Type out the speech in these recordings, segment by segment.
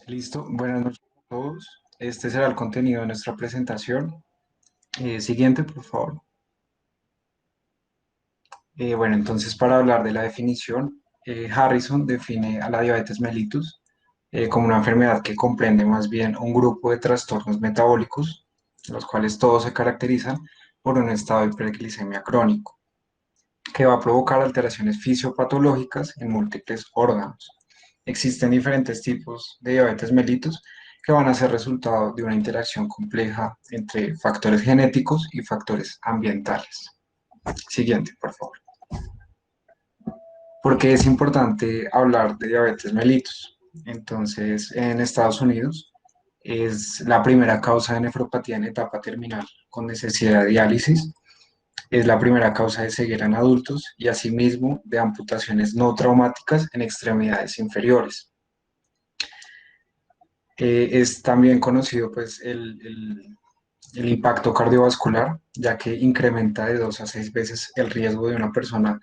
Listo, buenas noches a todos. Este será el contenido de nuestra presentación. Siguiente, por favor. Bueno, entonces para hablar de la definición, Harrison define a la diabetes mellitus como una enfermedad que comprende más bien un grupo de trastornos metabólicos, los cuales todos se caracterizan por un estado de hiperglicemia crónico, que va a provocar alteraciones fisiopatológicas en múltiples órganos. Existen diferentes tipos de diabetes mellitus que van a ser resultado de una interacción compleja entre factores genéticos y factores ambientales. Siguiente, por favor. ¿Por qué es importante hablar de diabetes mellitus? Entonces, en Estados Unidos es la primera causa de nefropatía en etapa terminal con necesidad de diálisis. Es la primera causa de ceguera en adultos y asimismo de amputaciones no traumáticas en extremidades inferiores. Es también conocido pues, el impacto cardiovascular, ya que incrementa de 2 a 6 veces el riesgo de una persona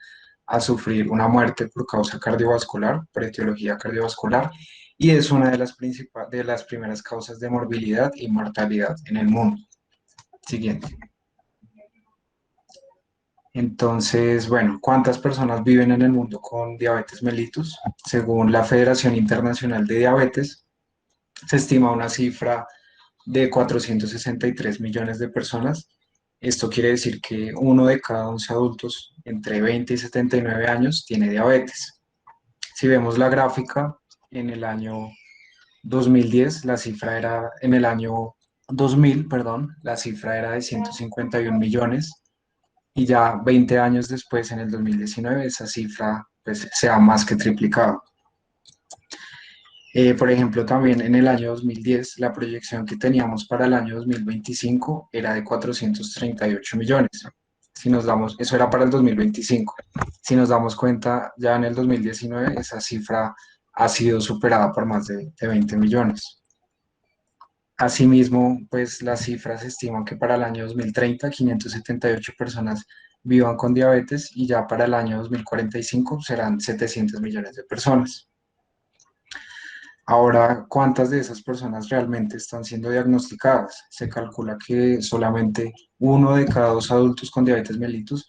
a sufrir una muerte por causa cardiovascular, por etiología cardiovascular, y es una de de las primeras causas de morbilidad y mortalidad en el mundo. Siguiente. Entonces, bueno, ¿cuántas personas viven en el mundo con diabetes mellitus? Según la Federación Internacional de Diabetes, se estima una cifra de 463 millones de personas. Esto quiere decir que uno de cada 11 adultos entre 20 y 79 años tiene diabetes. Si vemos la gráfica, en el año 2010, en el año 2000, perdón, la cifra era de 151 millones y ya 20 años después, en el 2019, esa cifra pues, se ha más que triplicado. Por ejemplo, también en el año 2010, la proyección que teníamos para el año 2025 era de 438 millones. Si nos damos, eso era para el 2025. Si nos damos cuenta, ya en el 2019 esa cifra ha sido superada por más de 20 millones. Asimismo, pues las cifras estiman que para el año 2030, 578 personas vivan con diabetes y ya para el año 2045 serán 700 millones de personas. Ahora, ¿cuántas de esas personas realmente están siendo diagnosticadas? Se calcula que solamente uno de cada dos adultos con diabetes mellitus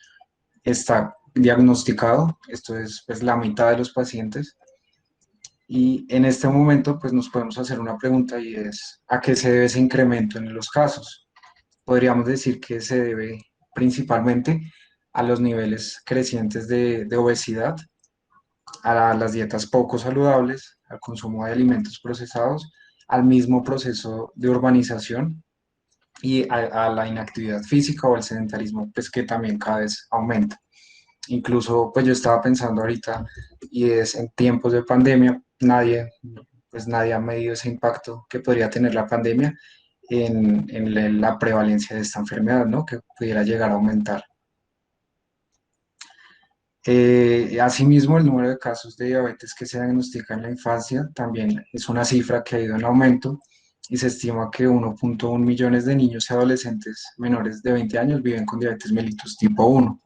está diagnosticado, esto es pues la mitad de los pacientes. Y en este momento pues nos podemos hacer una pregunta y es, ¿a qué se debe ese incremento en los casos? Podríamos decir que se debe principalmente a los niveles crecientes de obesidad, a las dietas poco saludables, al consumo de alimentos procesados, al mismo proceso de urbanización y a la inactividad física o al sedentarismo, pues que también cada vez aumenta. Incluso, pues yo estaba pensando ahorita, y es en tiempos de pandemia, nadie ha medido ese impacto que podría tener la pandemia en la prevalencia de esta enfermedad, ¿no? Que pudiera llegar a aumentar. Asimismo, el número de casos de diabetes que se diagnostica en la infancia también es una cifra que ha ido en aumento y se estima que 1,1 millones de niños y adolescentes menores de 20 años viven con diabetes mellitus tipo 1.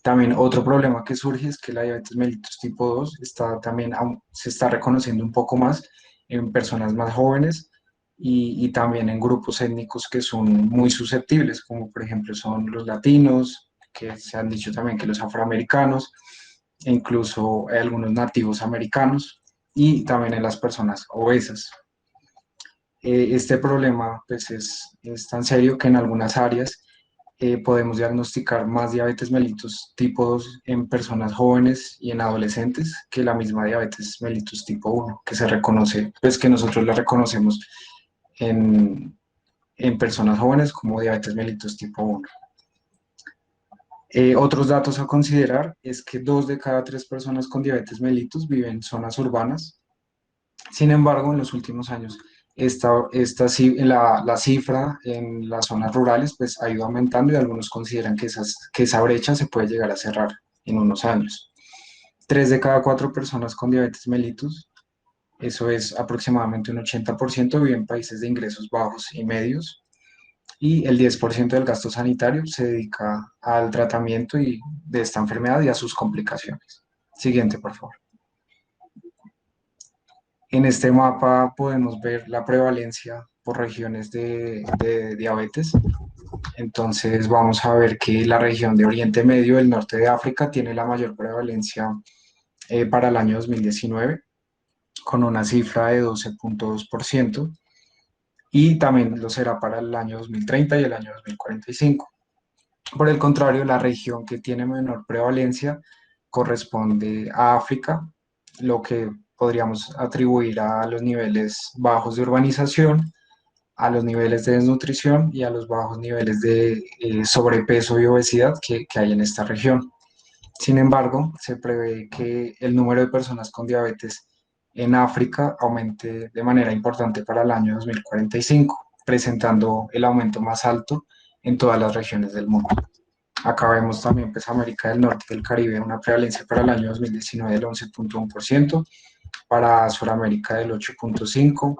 También otro problema que surge es que la diabetes mellitus tipo 2 se está reconociendo un poco más en personas más jóvenes y también en grupos étnicos que son muy susceptibles, como por ejemplo son los latinos, que se han dicho también que los afroamericanos, e incluso algunos nativos americanos y también en las personas obesas. Este problema pues, es tan serio que en algunas áreas podemos diagnosticar más diabetes mellitus tipo 2 en personas jóvenes y en adolescentes que la misma diabetes mellitus tipo 1, que se reconoce, pues que nosotros la reconocemos en, en personas jóvenes como diabetes mellitus tipo 1. Otros datos a considerar es que 2 de cada 3 personas con diabetes mellitus viven en zonas urbanas. Sin embargo, en los últimos años, la cifra en las zonas rurales pues, ha ido aumentando y algunos consideran que esa brecha se puede llegar a cerrar en unos años. 3 de cada 4 personas con diabetes mellitus, eso es aproximadamente un 80%, viven en países de ingresos bajos y medios y el 10% del gasto sanitario se dedica al tratamiento de esta enfermedad y a sus complicaciones. Siguiente, por favor. En este mapa podemos ver la prevalencia por regiones de diabetes. Entonces vamos a ver que la región de Oriente Medio, el norte de África, tiene la mayor prevalencia para el año 2019, con una cifra de 12,2%, y también lo será para el año 2030 y el año 2045. Por el contrario, la región que tiene menor prevalencia corresponde a África, lo que podríamos atribuir a los niveles bajos de urbanización, a los niveles de desnutrición y a los bajos niveles de sobrepeso y obesidad que hay en esta región. Sin embargo, se prevé que el número de personas con diabetes en África aumente de manera importante para el año 2045, presentando el aumento más alto en todas las regiones del mundo. Acá vemos también pues, América del Norte y del Caribe, una prevalencia para el año 2019 del 11,1%, para Sudamérica del 8,5%.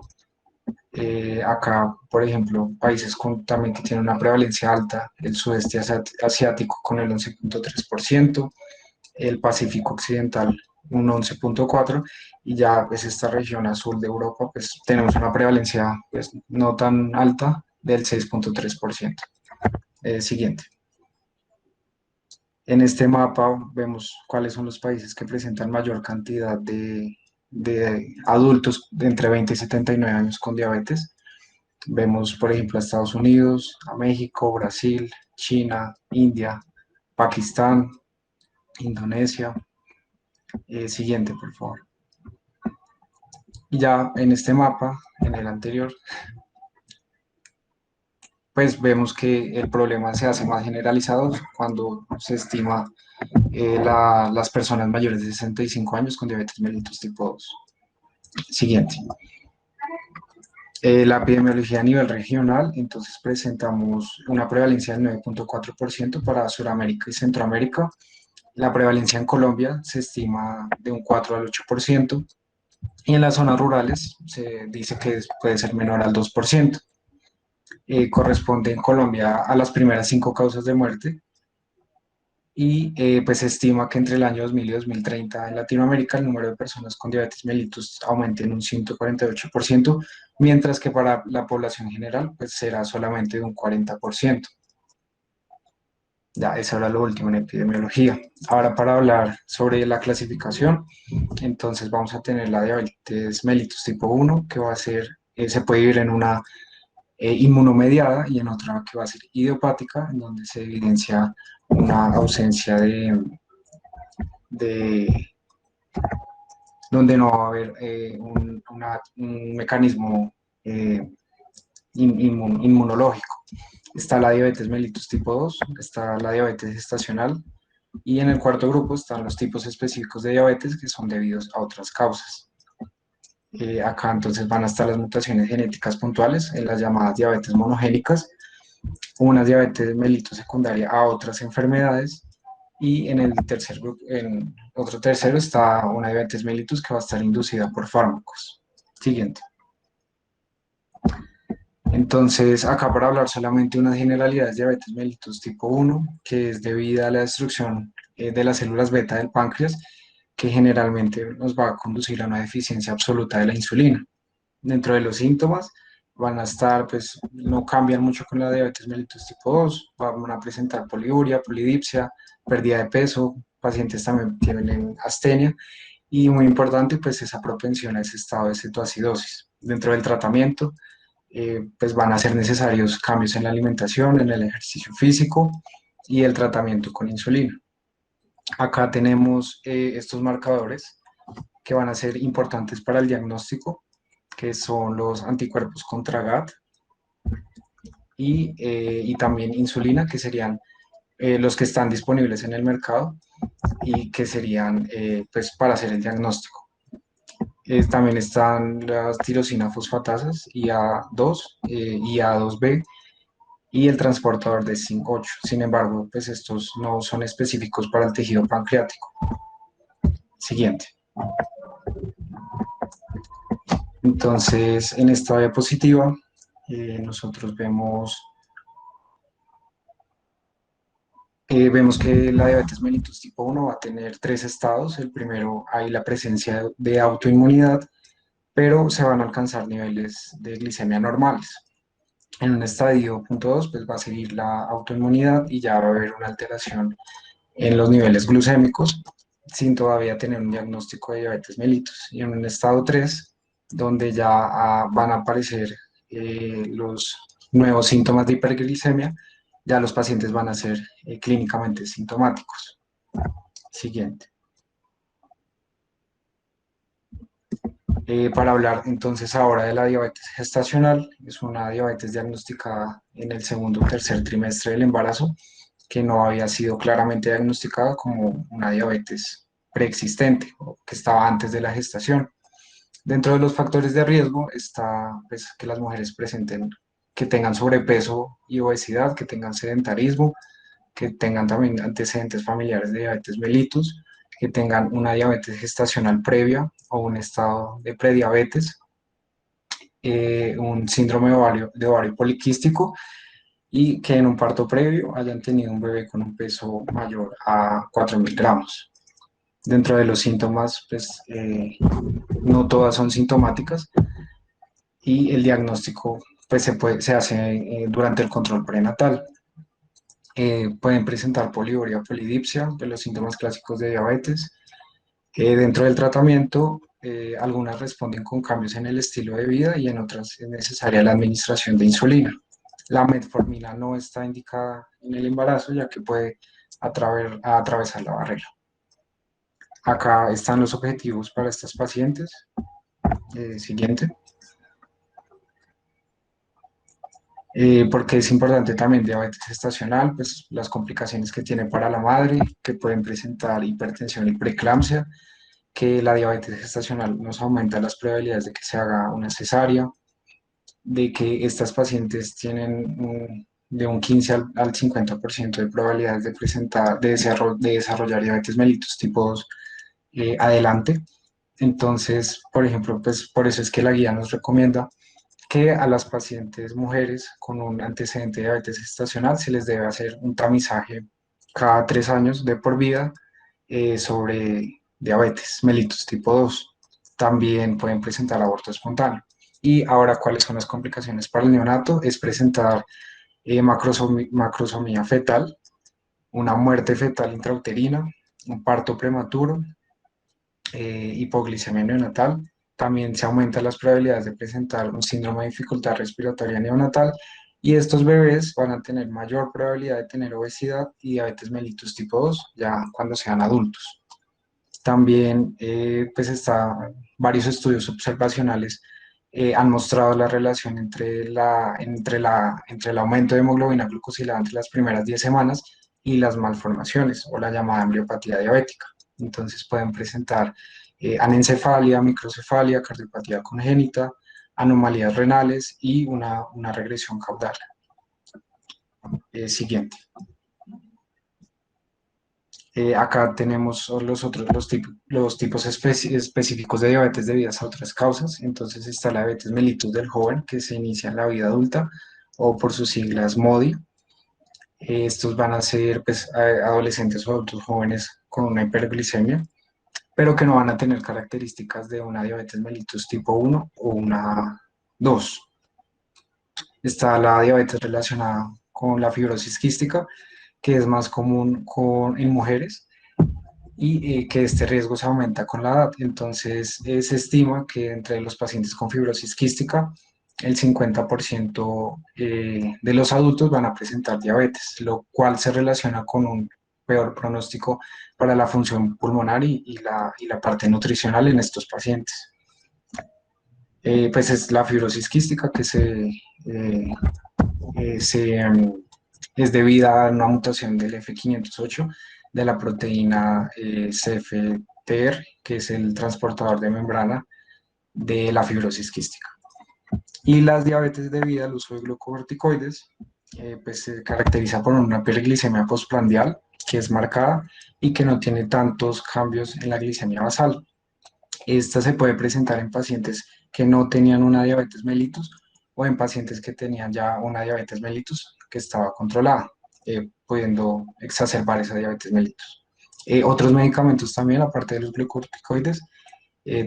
Acá, por ejemplo, países también que tienen una prevalencia alta, el sudeste asiático con el 11,3%, el Pacífico Occidental un 11,4%, y ya pues esta región azul de Europa pues tenemos una prevalencia pues no tan alta del 6,3%. Siguiente. En este mapa vemos cuáles son los países que presentan mayor cantidad de adultos de entre 20 y 79 años con diabetes. Vemos, por ejemplo, a Estados Unidos, a México, Brasil, China, India, Pakistán, Indonesia. Siguiente, por favor. Y ya en este mapa, en el anterior, pues vemos que el problema se hace más generalizado cuando se estima las personas mayores de 65 años con diabetes mellitus tipo 2. Siguiente. La epidemiología a nivel regional, entonces presentamos una prevalencia del 9,4% para Sudamérica y Centroamérica. La prevalencia en Colombia se estima de un 4 al 8%, y en las zonas rurales se dice que puede ser menor al 2%. Corresponde en Colombia a las primeras 5 causas de muerte, y pues se estima que entre el año 2000 y 2030 en Latinoamérica el número de personas con diabetes mellitus aumente en un 148%, mientras que para la población general pues será solamente de un 40%. Ya, eso era lo último en epidemiología. Ahora para hablar sobre la clasificación, entonces vamos a tener la diabetes mellitus tipo 1, que va a ser, se puede vivir en una inmunomediada y en otra que va a ser idiopática, en donde se evidencia una ausencia de donde no va a haber un mecanismo inmunológico. Está la diabetes mellitus tipo 2, está la diabetes gestacional, y en el cuarto grupo están los tipos específicos de diabetes que son debidos a otras causas. Acá entonces van a estar las mutaciones genéticas puntuales en las llamadas diabetes monogénicas, una diabetes mellitus secundaria a otras enfermedades, y en el tercer grupo, en otro tercero, está una diabetes mellitus que va a estar inducida por fármacos. Siguiente. Entonces, acá para hablar solamente de unas generalidades de diabetes mellitus tipo 1, que es debida a la destrucción de las células beta del páncreas, que generalmente nos va a conducir a una deficiencia absoluta de la insulina. Dentro de los síntomas van a estar, pues no cambian mucho con la diabetes mellitus tipo 2, van a presentar poliuria, polidipsia, pérdida de peso, pacientes también tienen astenia, y muy importante pues esa propensión a ese estado de cetoacidosis. Dentro del tratamiento pues van a ser necesarios cambios en la alimentación, en el ejercicio físico y el tratamiento con insulina. Acá tenemos estos marcadores que van a ser importantes para el diagnóstico, que son los anticuerpos contra GAT y también insulina, que serían los que están disponibles en el mercado y que serían pues para hacer el diagnóstico. También están las tirosina fosfatasas, IA2, IA2B, y el transportador de zinc 8. Sin embargo, pues estos no son específicos para el tejido pancreático. Siguiente. Entonces, en esta diapositiva, nosotros vemos que la diabetes mellitus tipo 1 va a tener tres estados. El primero, hay la presencia de autoinmunidad. pero se van a alcanzar niveles de glicemia normales. En un estadio punto 2, pues va a seguir la autoinmunidad y ya va a haber una alteración en los niveles glucémicos sin todavía tener un diagnóstico de diabetes mellitus. Y en un estado 3, donde ya van a aparecer los nuevos síntomas de hiperglicemia, ya los pacientes van a ser clínicamente sintomáticos. Siguiente. Para hablar entonces ahora de la diabetes gestacional, es una diabetes diagnosticada en el segundo o tercer trimestre del embarazo, que no había sido claramente diagnosticada como una diabetes preexistente o que estaba antes de la gestación. Dentro de los factores de riesgo está pues, que las mujeres presenten, que tengan sobrepeso y obesidad, que tengan sedentarismo, que tengan también antecedentes familiares de diabetes mellitus, que tengan una diabetes gestacional previa o un estado de prediabetes, un síndrome de ovario poliquístico y que en un parto previo hayan tenido un bebé con un peso mayor a 4.000 gramos. Dentro de los síntomas, pues no todas son sintomáticas y el diagnóstico pues, se hace durante el control prenatal. Pueden presentar poliuria, polidipsia, de los síntomas clásicos de diabetes. Dentro del tratamiento, algunas responden con cambios en el estilo de vida y en otras es necesaria la administración de insulina. La metformina no está indicada en el embarazo ya que puede atravesar la barrera. Acá están los objetivos para estas pacientes. Siguiente. Porque es importante también diabetes gestacional, pues las complicaciones que tiene para la madre, que pueden presentar hipertensión y preeclampsia, que la diabetes gestacional nos aumenta las probabilidades de que se haga una cesárea, de que estas pacientes tienen de un 15 al 50% de probabilidades de presentar, de desarrollar diabetes mellitus tipo 2 adelante. Entonces, por ejemplo, pues por eso es que la guía nos recomienda que a las pacientes mujeres con un antecedente de diabetes gestacional se les debe hacer un tamizaje cada 3 años de por vida sobre diabetes mellitus tipo 2. También pueden presentar aborto espontáneo. Y ahora, ¿cuáles son las complicaciones para el neonato? Es presentar macrosomía fetal, una muerte fetal intrauterina, un parto prematuro, hipoglicemia neonatal. También se aumentan las probabilidades de presentar un síndrome de dificultad respiratoria neonatal y estos bebés van a tener mayor probabilidad de tener obesidad y diabetes mellitus tipo 2 ya cuando sean adultos. También pues varios estudios observacionales han mostrado la relación entre el aumento de hemoglobina glucosilada entre las primeras 10 semanas y las malformaciones o la llamada embriopatía diabética. Entonces pueden presentar anencefalia, microcefalia, cardiopatía congénita, anomalías renales y una regresión caudal. Siguiente. Acá tenemos los tipos específicos de diabetes debidas a otras causas. Entonces está la diabetes mellitus del joven, que se inicia en la vida adulta, o por sus siglas MODY. Estos van a ser pues, adolescentes o adultos jóvenes con una hiperglicemia, pero que no van a tener características de una diabetes mellitus tipo 1 o una 2. Está la diabetes relacionada con la fibrosis quística, que es más común en mujeres y que este riesgo se aumenta con la edad. Entonces, se estima que entre los pacientes con fibrosis quística, el 50% de los adultos van a presentar diabetes, lo cual se relaciona con un peor pronóstico para la función pulmonar y la parte nutricional en estos pacientes. Pues es la fibrosis quística que eh, es debida a una mutación del F508 de la proteína CFTR, que es el transportador de membrana de la fibrosis quística. Y las diabetes debidas al uso de glucocorticoides, pues se caracteriza por una hiperglicemia postprandial que es marcada y que no tiene tantos cambios en la glicemia basal. Esta se puede presentar en pacientes que no tenían una diabetes mellitus o en pacientes que tenían ya una diabetes mellitus que estaba controlada, pudiendo exacerbar esa diabetes mellitus. Otros medicamentos también, aparte de los glucocorticoides,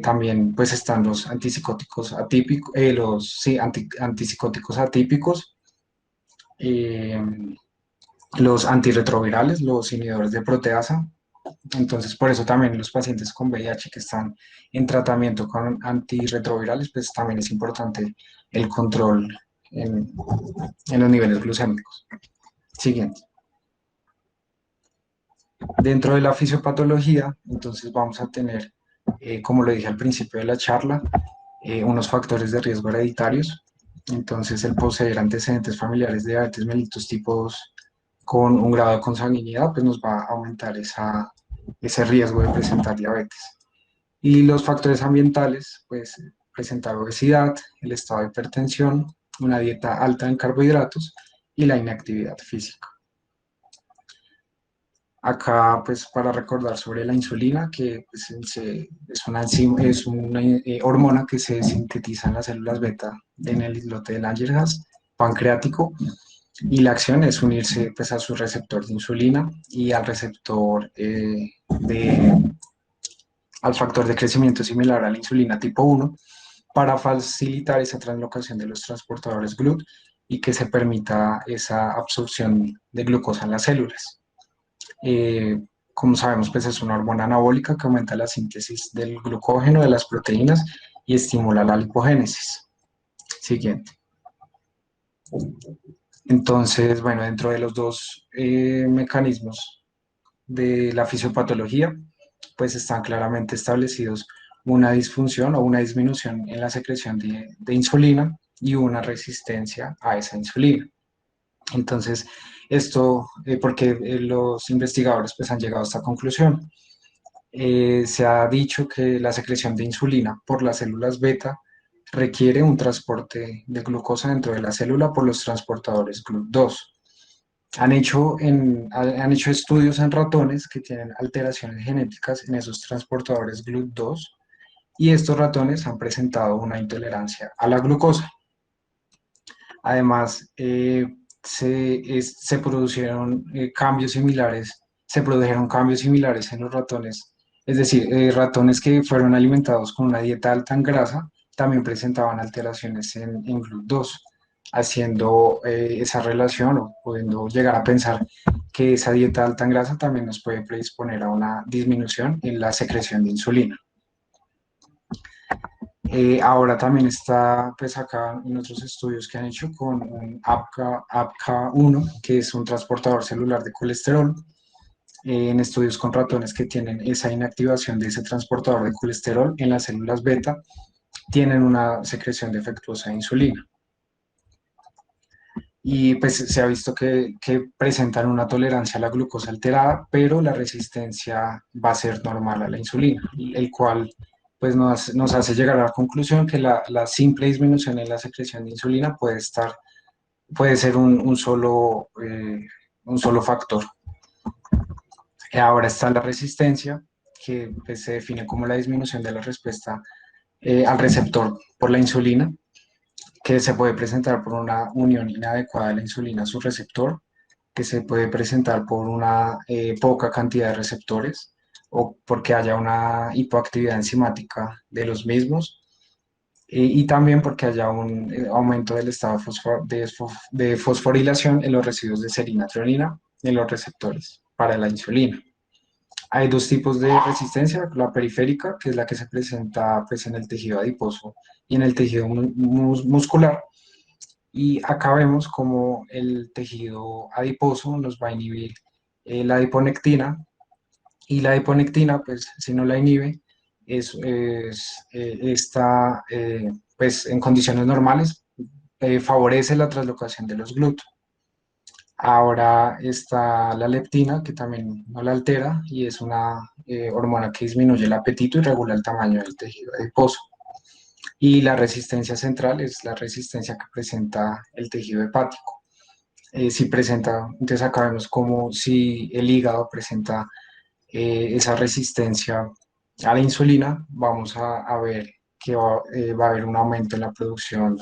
También pues están los antipsicóticos atípicos, sí, antipsicóticos atípicos, eh, los antirretrovirales, los inhibidores de proteasa. Entonces, por eso también los pacientes con VIH que están en tratamiento con antirretrovirales, pues también es importante el control en, en los niveles glucémicos. Siguiente. Dentro de la fisiopatología, entonces vamos a tener, como lo dije al principio de la charla, unos factores de riesgo hereditarios. Entonces, el poseer antecedentes familiares de diabetes mellitus tipo 2 con un grado de consanguinidad, pues nos va a aumentar ese riesgo de presentar diabetes. Y los factores ambientales, pues presentar obesidad, el estado de hipertensión, una dieta alta en carbohidratos y la inactividad física. Acá, pues, para recordar sobre la insulina, que pues, es una hormona que se sintetiza en las células beta en el islote de Langerhans pancreático, y la acción es unirse pues, a su receptor de insulina y al receptor al factor de crecimiento similar a la insulina tipo 1 para facilitar esa translocación de los transportadores GLUT y que se permita esa absorción de glucosa en las células. Eh, como sabemos, pues es una hormona anabólica que aumenta la síntesis del glucógeno de las proteínas y estimula la lipogénesis. Siguiente. Entonces, bueno, dentro de los dos mecanismos de la fisiopatología, pues están claramente establecidos una disfunción o una disminución en la secreción de insulina y una resistencia a esa insulina. Entonces, esto, porque los investigadores pues han llegado a esta conclusión. Se ha dicho que la secreción de insulina por las células beta requiere un transporte de glucosa dentro de la célula por los transportadores GLUT2. Han hecho estudios en ratones que tienen alteraciones genéticas en esos transportadores GLUT2 y estos ratones han presentado una intolerancia a la glucosa. Además, se produjeron cambios similares en los ratones, es decir, ratones que fueron alimentados con una dieta alta en grasa también presentaban alteraciones en GLUT2, haciendo esa relación o pudiendo llegar a pensar que esa dieta alta en grasa también nos puede predisponer a una disminución en la secreción de insulina. Ahora también está, pues acá en otros estudios que han hecho con un APCA1, que es un transportador celular de colesterol, en estudios con ratones que tienen esa inactivación de ese transportador de colesterol en las células beta, tienen una secreción defectuosa de insulina. Y pues se ha visto que presentan una tolerancia a la glucosa alterada, pero la resistencia va a ser normal a la insulina, el cual pues nos hace llegar a la conclusión que la simple disminución en la secreción de insulina puede ser un solo factor. Ahora está la resistencia, que pues, se define como la disminución de la respuesta al receptor por la insulina, que se puede presentar por una unión inadecuada de la insulina a su receptor, que se puede presentar por una poca cantidad de receptores o porque haya una hipoactividad enzimática de los mismos, y también porque haya un aumento del estado de fosforilación en los residuos de serina treonina en los receptores para la insulina. Hay dos tipos de resistencia, la periférica, que es la que se presenta pues, en el tejido adiposo y en el tejido muscular. Y acá vemos como el tejido adiposo nos va a inhibir la adiponectina, y la adiponectina, pues si no la inhibe, está pues, en condiciones normales, favorece la translocación de los GLUT. Ahora está la leptina, que también no la altera y es una hormona que disminuye el apetito y regula el tamaño del tejido adiposo. Y la resistencia central es la resistencia que presenta el tejido hepático. Si presenta, entonces acá vemos como si el hígado presenta esa resistencia a la insulina, vamos a ver que va a haber un aumento en la producción,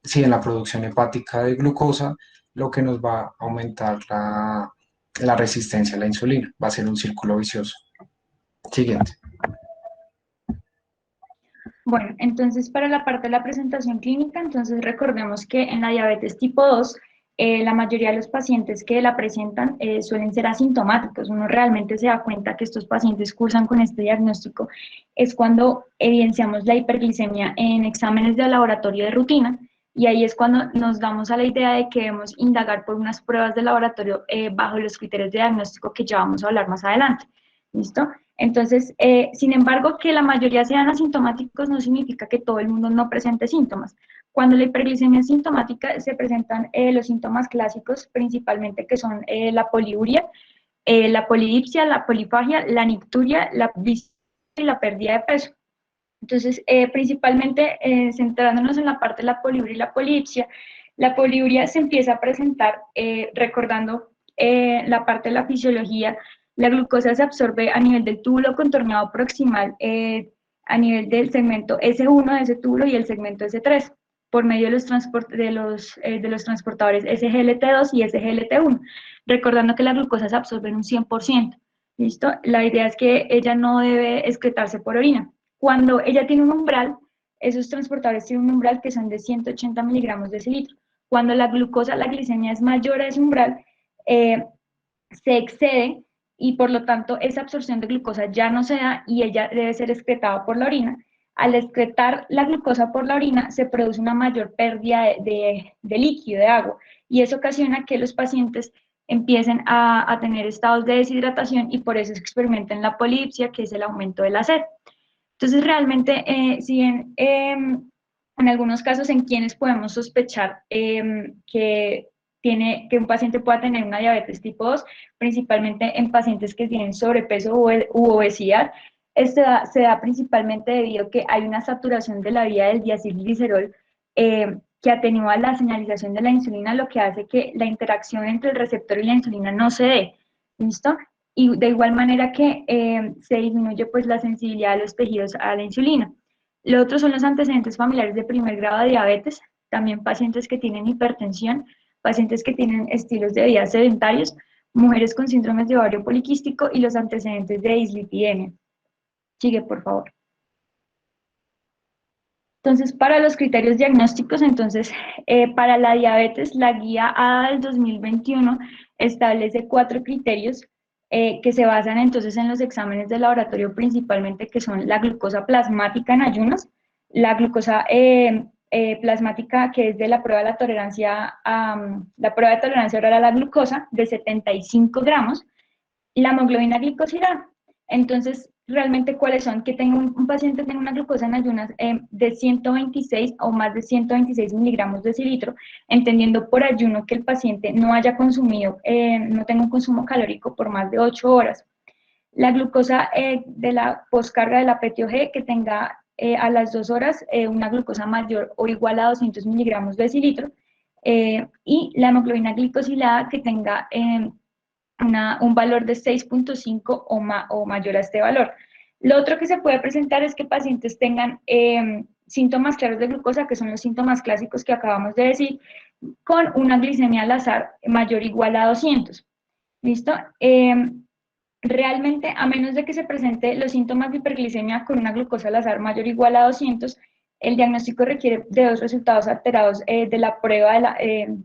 sí, en la producción hepática de glucosa, lo que nos va a aumentar la resistencia a la insulina. Va a ser un círculo vicioso. Siguiente. Bueno, entonces para la parte de la presentación clínica, entonces recordemos que en la diabetes tipo 2, la mayoría de los pacientes que la presentan suelen ser asintomáticos. Uno realmente se da cuenta que estos pacientes cursan con este diagnóstico es cuando evidenciamos la hiperglicemia en exámenes de laboratorio de rutina, y ahí es cuando nos damos a la idea de que debemos indagar por unas pruebas de laboratorio bajo los criterios de diagnóstico que ya vamos a hablar más adelante. ¿Listo? Entonces, sin embargo, que la mayoría sean asintomáticos no significa que todo el mundo no presente síntomas. Cuando la hiperglicemia es sintomática, se presentan los síntomas clásicos, principalmente que son la poliuria, la polidipsia, la polifagia, la nicturia, la visión y la pérdida de peso. Entonces, principalmente centrándonos en la parte de la poliuria y la poliuria se empieza a presentar recordando la parte de la fisiología. La glucosa se absorbe a nivel del túbulo contorneado proximal, a nivel del segmento S1 de ese túbulo y el segmento S3, por medio de los transportadores SGLT2 y SGLT1, recordando que la glucosa se absorbe en un 100%. ¿Listo? La idea es que ella no debe excretarse por orina. Cuando ella tiene un umbral, esos transportadores tienen un umbral que son de 180 miligramos de decilitro. Cuando la glucosa, la glicemia es mayor a ese umbral, eh, se excede y por lo tanto esa absorción de glucosa ya no se da y ella debe ser excretada por la orina. Al excretar la glucosa por la orina se produce una mayor pérdida de líquido, de agua, y eso ocasiona que los pacientes empiecen a tener estados de deshidratación y por eso se experimenta en la polipsia, que es el aumento de la sed. Entonces, realmente, si bien en algunos casos en quienes podemos sospechar que un paciente pueda tener una diabetes tipo 2, principalmente en pacientes que tienen sobrepeso u obesidad, se da principalmente debido a que hay una saturación de la vía del diacilglicerol que atenúa la señalización de la insulina, lo que hace que la interacción entre el receptor y la insulina no se dé. ¿Listo? Y de igual manera que se disminuye pues la sensibilidad de los tejidos a la insulina. Lo otro son los antecedentes familiares de primer grado de diabetes, también pacientes que tienen hipertensión, pacientes que tienen estilos de vida sedentarios, mujeres con síndromes de ovario poliquístico y los antecedentes de dislipidemia. Sigue, por favor. Entonces, para los criterios diagnósticos, entonces, para la diabetes, la guía ADA del 2021 establece 4 criterios que se basan entonces en los exámenes de laboratorio principalmente, que son la glucosa plasmática en ayunas, la glucosa plasmática que es de la prueba de la tolerancia, la prueba de tolerancia oral a la glucosa de 75 gramos, la hemoglobina glicosilada. Entonces, realmente, ¿cuáles son? Que tenga un paciente tenga una glucosa en ayunas de 126 o más de 126 miligramos de cilitro, entendiendo por ayuno que el paciente no haya consumido, no tenga un consumo calórico por más de 8 horas. La glucosa de la poscarga de la PTOG que tenga a las 2 horas una glucosa mayor o igual a 200 miligramos de cilitro, y la hemoglobina glicosilada que tenga un valor de 6.5 o mayor a este valor. Lo otro que se puede presentar es que pacientes tengan síntomas claros de glucosa, que son los síntomas clásicos que acabamos de decir, con una glicemia al azar mayor o igual a 200. ¿Listo? Realmente, a menos de que se presente los síntomas de hiperglicemia con una glucosa al azar mayor o igual a 200, el diagnóstico requiere de 2 resultados alterados de la prueba de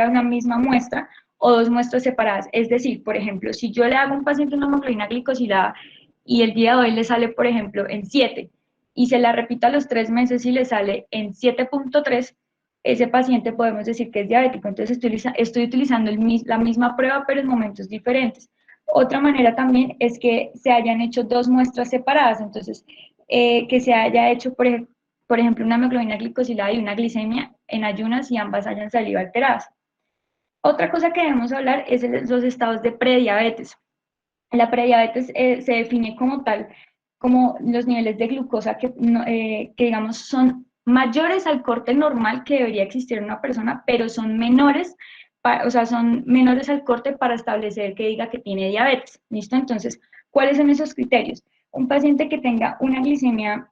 una misma muestra o 2 muestras separadas. Es decir, por ejemplo, si yo le hago a un paciente una hemoglobina glicosilada y el día de hoy le sale, por ejemplo, en 7 y se la repita a los 3 meses y le sale en 7.3, ese paciente podemos decir que es diabético. Entonces estoy utilizando la misma prueba pero en momentos diferentes. Otra manera también es que se hayan hecho 2 muestras separadas, entonces que se haya hecho, por ejemplo, una hemoglobina glicosilada y una glicemia en ayunas y ambas hayan salido alteradas. Otra cosa que debemos hablar es los estados de prediabetes. La prediabetes se define como tal, como los niveles de glucosa que digamos son mayores al corte normal que debería existir en una persona, pero son menores, o sea, son menores al corte para establecer que diga que tiene diabetes. ¿Listo? Entonces, ¿cuáles son esos criterios? Un paciente que tenga una glicemia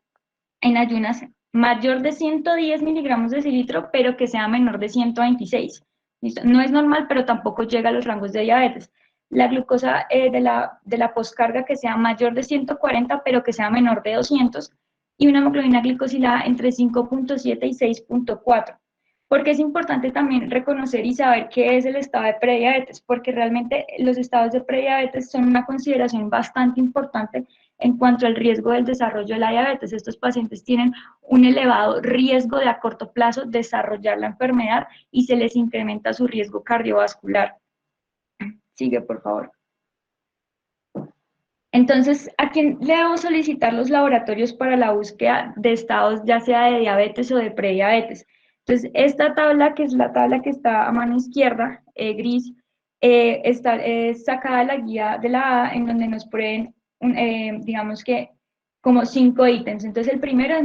en ayunas mayor de 110 miligramos de cilitro, pero que sea menor de 126. ¿Listo? No es normal, pero tampoco llega a los rangos de diabetes. La glucosa de la poscarga que sea mayor de 140, pero que sea menor de 200, y una hemoglobina glicosilada entre 5.7 y 6.4. Porque es importante también reconocer y saber qué es el estado de prediabetes, porque realmente los estados de prediabetes son una consideración bastante importante en cuanto al riesgo del desarrollo de la diabetes. Estos pacientes tienen un elevado riesgo de a corto plazo desarrollar la enfermedad y se les incrementa su riesgo cardiovascular. Sigue, por favor. Entonces, ¿a quién le debo solicitar los laboratorios para la búsqueda de estados, ya sea de diabetes o de prediabetes? Entonces, esta tabla, que es la tabla que está a mano izquierda, gris, está sacada de la guía de la A, en donde nos prueben, digamos que, como 5 ítems. Entonces, el primero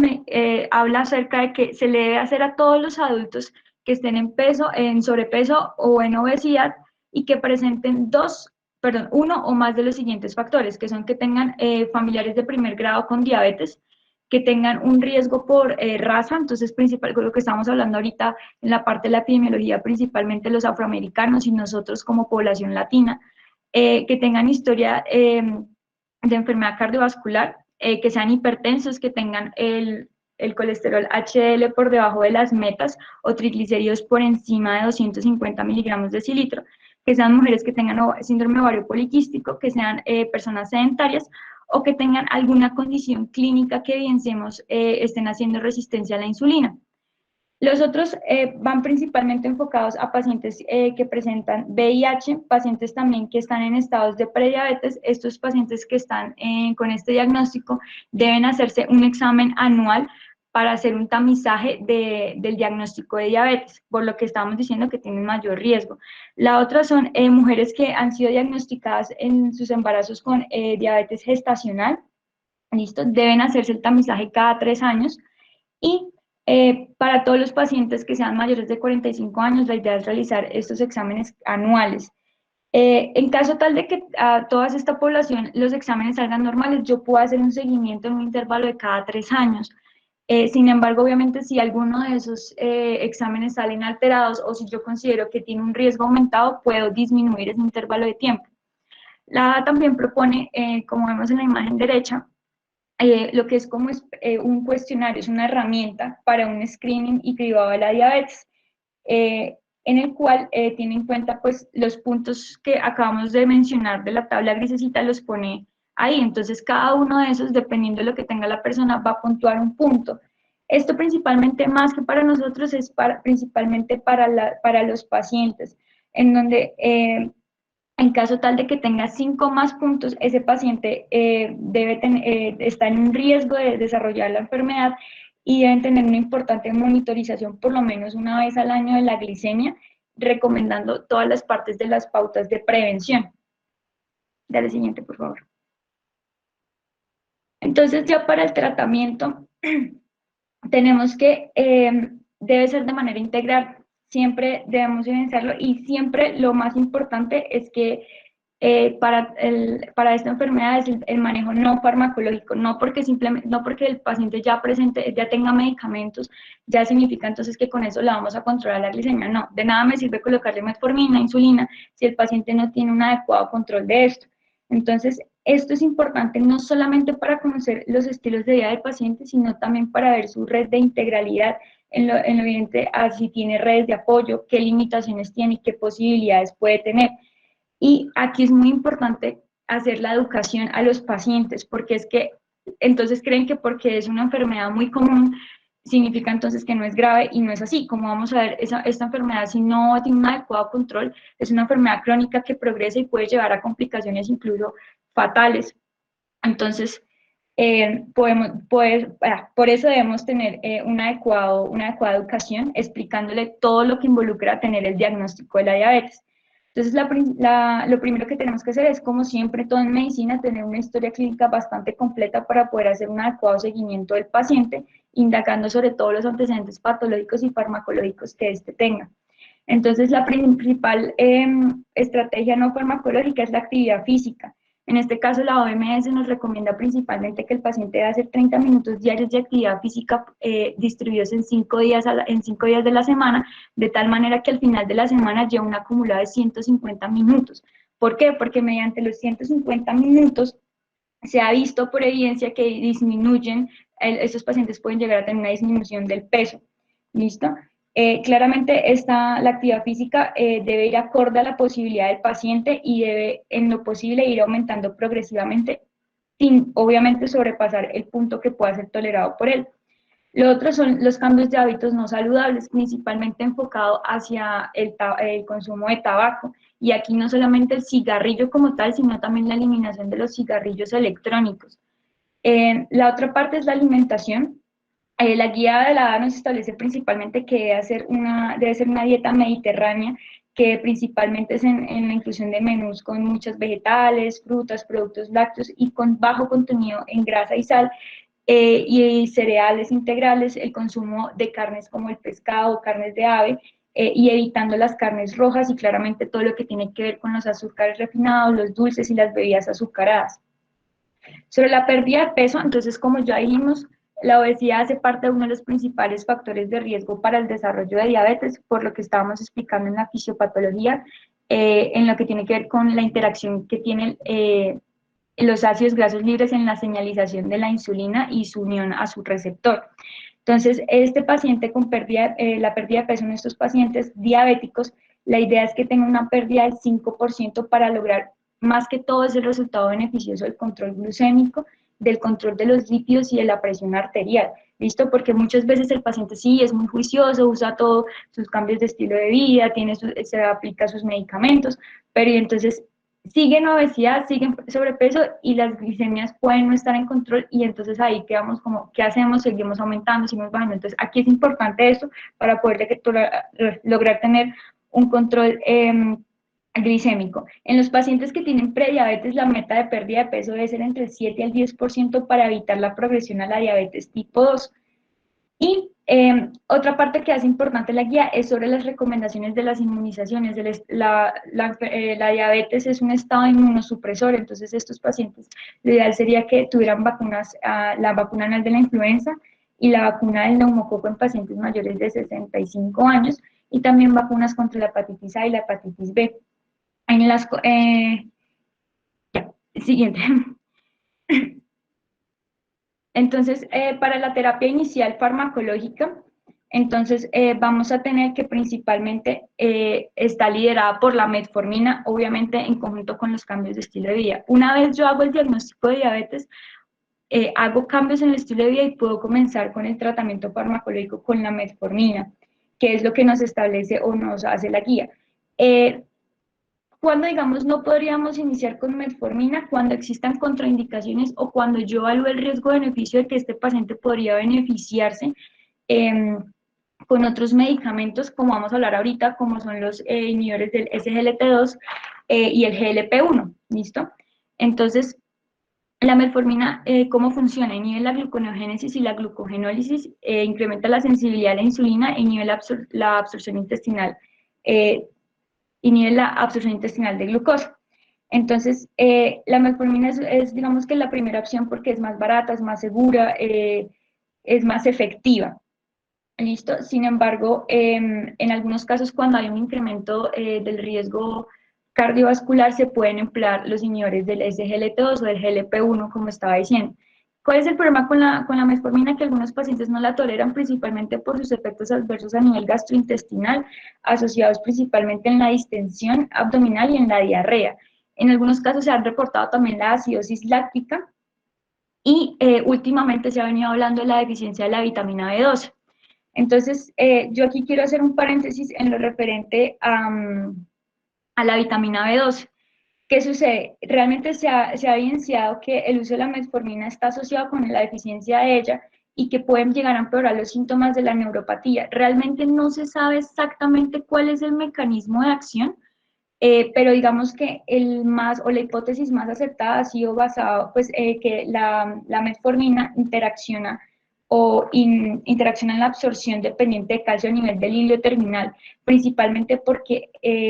habla acerca de que se le debe hacer a todos los adultos que estén en peso, en sobrepeso o en obesidad y que presenten uno o más de los siguientes factores, que son que tengan familiares de primer grado con diabetes, que tengan un riesgo por raza, entonces principal, con lo que estamos hablando ahorita en la parte de la epidemiología, principalmente los afroamericanos y nosotros como población latina, que tengan historia de enfermedad cardiovascular, que sean hipertensos, que tengan el colesterol HDL por debajo de las metas o triglicéridos por encima de 250 miligramos de decilitro, que sean mujeres que tengan síndrome ovario poliquístico, que sean personas sedentarias o que tengan alguna condición clínica que evidenciemos estén haciendo resistencia a la insulina. Los otros van principalmente enfocados a pacientes que presentan VIH, pacientes también que están en estados de prediabetes. Estos pacientes que están con este diagnóstico deben hacerse un examen anual para hacer un tamizaje del diagnóstico de diabetes, por lo que estamos diciendo que tienen mayor riesgo. La otra son mujeres que han sido diagnosticadas en sus embarazos con diabetes gestacional, ¿listo? Deben hacerse el tamizaje cada 3 años y para todos los pacientes que sean mayores de 45 años, la idea es realizar estos exámenes anuales. En caso tal de que a toda esta población los exámenes salgan normales, yo puedo hacer un seguimiento en un intervalo de cada 3 años. Sin embargo, obviamente, si alguno de esos exámenes salen alterados o si yo considero que tiene un riesgo aumentado, puedo disminuir ese intervalo de tiempo. La A también propone, como vemos en la imagen derecha, lo que es como un cuestionario, es una herramienta para un screening y cribado de la diabetes, en el cual tiene en cuenta pues los puntos que acabamos de mencionar de la tabla grisecita, los pone ahí. Entonces cada uno de esos, dependiendo de lo que tenga la persona, va a puntuar un punto. Esto principalmente, más que para nosotros, es principalmente para los pacientes, en donde en caso tal de que tenga 5 más puntos, ese paciente está en un riesgo de desarrollar la enfermedad y deben tener una importante monitorización por lo menos una vez al año de la glicemia, recomendando todas las partes de las pautas de prevención. Dale siguiente, por favor. Entonces, ya para el tratamiento, tenemos que debe ser de manera integral. Siempre debemos evidenciarlo y siempre lo más importante es que para esta enfermedad es el manejo no farmacológico, no porque el paciente ya tenga medicamentos, ya significa entonces que con eso le vamos a controlar la glicemia. No, de nada me sirve colocarle metformina, insulina, si el paciente no tiene un adecuado control de esto. Entonces, esto es importante no solamente para conocer los estilos de vida del paciente, sino también para ver su red de integralidad en lo evidente, a si tiene redes de apoyo, qué limitaciones tiene y qué posibilidades puede tener. Y aquí es muy importante hacer la educación a los pacientes, porque es que entonces creen que porque es una enfermedad muy común, significa entonces que no es grave y no es así. Como vamos a ver, esta enfermedad, si no tiene un adecuado control, es una enfermedad crónica que progresa y puede llevar a complicaciones incluso fatales. Entonces, por eso debemos tener una adecuada educación, explicándole todo lo que involucra tener el diagnóstico de la diabetes. Entonces, lo primero que tenemos que hacer es, como siempre, todo en medicina, tener una historia clínica bastante completa para poder hacer un adecuado seguimiento del paciente, indagando sobre todos los antecedentes patológicos y farmacológicos que éste tenga. Entonces, la principal estrategia no farmacológica es la actividad física. En este caso, la OMS nos recomienda principalmente que el paciente debe hacer 30 minutos diarios de actividad física distribuidos en 5 días, en 5 días de la semana, de tal manera que al final de la semana lleve un acumulado de 150 minutos. ¿Por qué? Porque mediante los 150 minutos se ha visto por evidencia que disminuyen, estos pacientes pueden llegar a tener una disminución del peso, ¿listo? Claramente la actividad física debe ir acorde a la posibilidad del paciente y debe en lo posible ir aumentando progresivamente sin obviamente sobrepasar el punto que pueda ser tolerado por él. Lo otro son los cambios de hábitos no saludables, principalmente enfocado hacia el consumo de tabaco. Y aquí no solamente el cigarrillo como tal, sino también la eliminación de los cigarrillos electrónicos. La otra parte es la alimentación. La guía de la ADA nos establece principalmente que debe ser una dieta mediterránea, que principalmente es en la inclusión de menús con muchos vegetales, frutas, productos lácteos y con bajo contenido en grasa y sal, y cereales integrales, el consumo de carnes como el pescado, carnes de ave, y evitando las carnes rojas y claramente todo lo que tiene que ver con los azúcares refinados, los dulces y las bebidas azucaradas. Sobre la pérdida de peso, entonces como ya dijimos, la obesidad hace parte de uno de los principales factores de riesgo para el desarrollo de diabetes, por lo que estábamos explicando en la fisiopatología, en lo que tiene que ver con la interacción que tienen los ácidos grasos libres en la señalización de la insulina y su unión a su receptor. Entonces, este paciente con la pérdida de peso en estos pacientes diabéticos, la idea es que tenga una pérdida del 5% para lograr más que todo es el resultado beneficioso del control glucémico, del control de los lípidos y de la presión arterial. ¿Listo? Porque muchas veces el paciente sí es muy juicioso, usa todos sus cambios de estilo de vida, se aplica sus medicamentos, pero entonces siguen obesidad, siguen sobrepeso y las glicemias pueden no estar en control y entonces ahí quedamos como, ¿qué hacemos? Seguimos aumentando, seguimos bajando. Entonces aquí es importante eso para poder lograr tener un control glicémico. En los pacientes que tienen prediabetes, la meta de pérdida de peso debe ser entre el 7 al 10% para evitar la progresión a la diabetes tipo 2. Y otra parte que hace importante la guía es sobre las recomendaciones de las inmunizaciones. La diabetes es un estado inmunosupresor, entonces estos pacientes, lo ideal sería que tuvieran vacunas, la vacuna anual de la influenza y la vacuna del neumococo en pacientes mayores de 65 años y también vacunas contra la hepatitis A y la hepatitis B. En las, siguiente. Entonces, para la terapia inicial farmacológica, entonces vamos a tener que principalmente está liderada por la metformina, obviamente en conjunto con los cambios de estilo de vida. Una vez yo hago el diagnóstico de diabetes, hago cambios en el estilo de vida y puedo comenzar con el tratamiento farmacológico con la metformina, que es lo que nos establece o nos hace la guía. Cuando, digamos, no podríamos iniciar con metformina, cuando existan contraindicaciones o cuando yo evalúe el riesgo-beneficio de que este paciente podría beneficiarse eh, con otros medicamentos, como vamos a hablar ahorita, como son los inhibidores del SGLT2 y el GLP-1, ¿listo? Entonces, la metformina, ¿cómo funciona? Inhibe la gluconeogénesis y la glucogenólisis, incrementa la sensibilidad a la insulina e inhibe la absorción intestinal eh, inhibe la absorción intestinal de glucosa. Entonces, la metformina digamos que la primera opción porque es más barata, es más segura, es más efectiva. ¿Listo? Sin embargo, en algunos casos cuando hay un incremento del riesgo cardiovascular se pueden emplear los inhibidores del SGLT2 o del GLP-1, como estaba diciendo. ¿Cuál es el problema con la metformina? Que algunos pacientes no la toleran principalmente por sus efectos adversos a nivel gastrointestinal, asociados principalmente en la distensión abdominal y en la diarrea. En algunos casos se han reportado también la acidosis láctica y últimamente se ha venido hablando de la deficiencia de la vitamina B12. Entonces, yo aquí quiero hacer un paréntesis en lo referente a la vitamina B12. ¿Qué sucede? Realmente se ha evidenciado que el uso de la metformina está asociado con la deficiencia de ella y que pueden llegar a empeorar los síntomas de la neuropatía. Realmente no se sabe exactamente cuál es el mecanismo de acción, pero digamos que el más o la hipótesis más acertada ha sido basado, pues, que la metformina interacciona en la absorción dependiente de calcio a nivel del hilio terminal, principalmente porque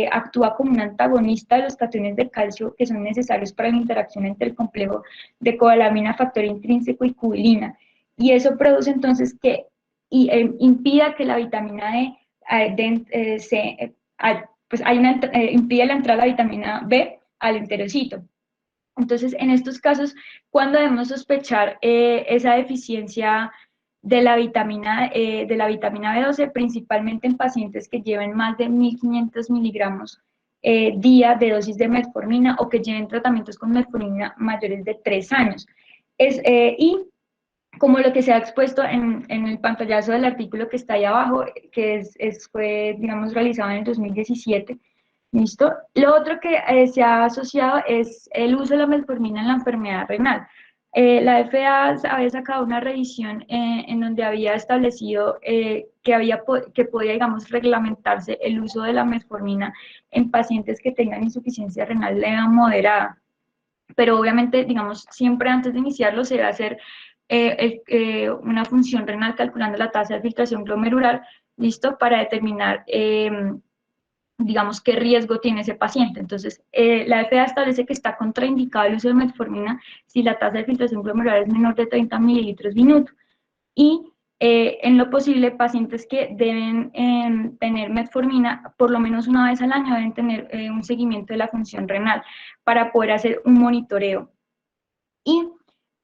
actúa como un antagonista de los cationes de calcio que son necesarios para la interacción entre el complejo de cobalamina, factor intrínseco y cubilina. Y eso produce entonces que impida que la vitamina D, pues impide la entrada de la vitamina B al enterocito. Entonces, en estos casos, cuando debemos sospechar esa deficiencia de la vitamina B12, principalmente en pacientes que lleven más de 1.500 miligramos día de dosis de metformina o que lleven tratamientos con metformina mayores de 3 años. Y como lo que se ha expuesto en el pantallazo del artículo que está ahí abajo, que fue, digamos, realizado en el 2017. ¿Listo? Lo otro que se ha asociado es el uso de la metformina en la enfermedad renal. La FDA había sacado una revisión en donde había establecido que podía, digamos, reglamentarse el uso de la metformina en pacientes que tengan insuficiencia renal leve o moderada. Pero obviamente, digamos, siempre antes de iniciarlo se debe hacer una función renal calculando la tasa de filtración glomerular, ¿listo? Para determinar digamos, qué riesgo tiene ese paciente. Entonces, la FDA establece que está contraindicado el uso de metformina si la tasa de filtración glomerular es menor de 30 mililitros minuto. Y en lo posible, pacientes que deben tener metformina por lo menos una vez al año deben tener un seguimiento de la función renal para poder hacer un monitoreo. Y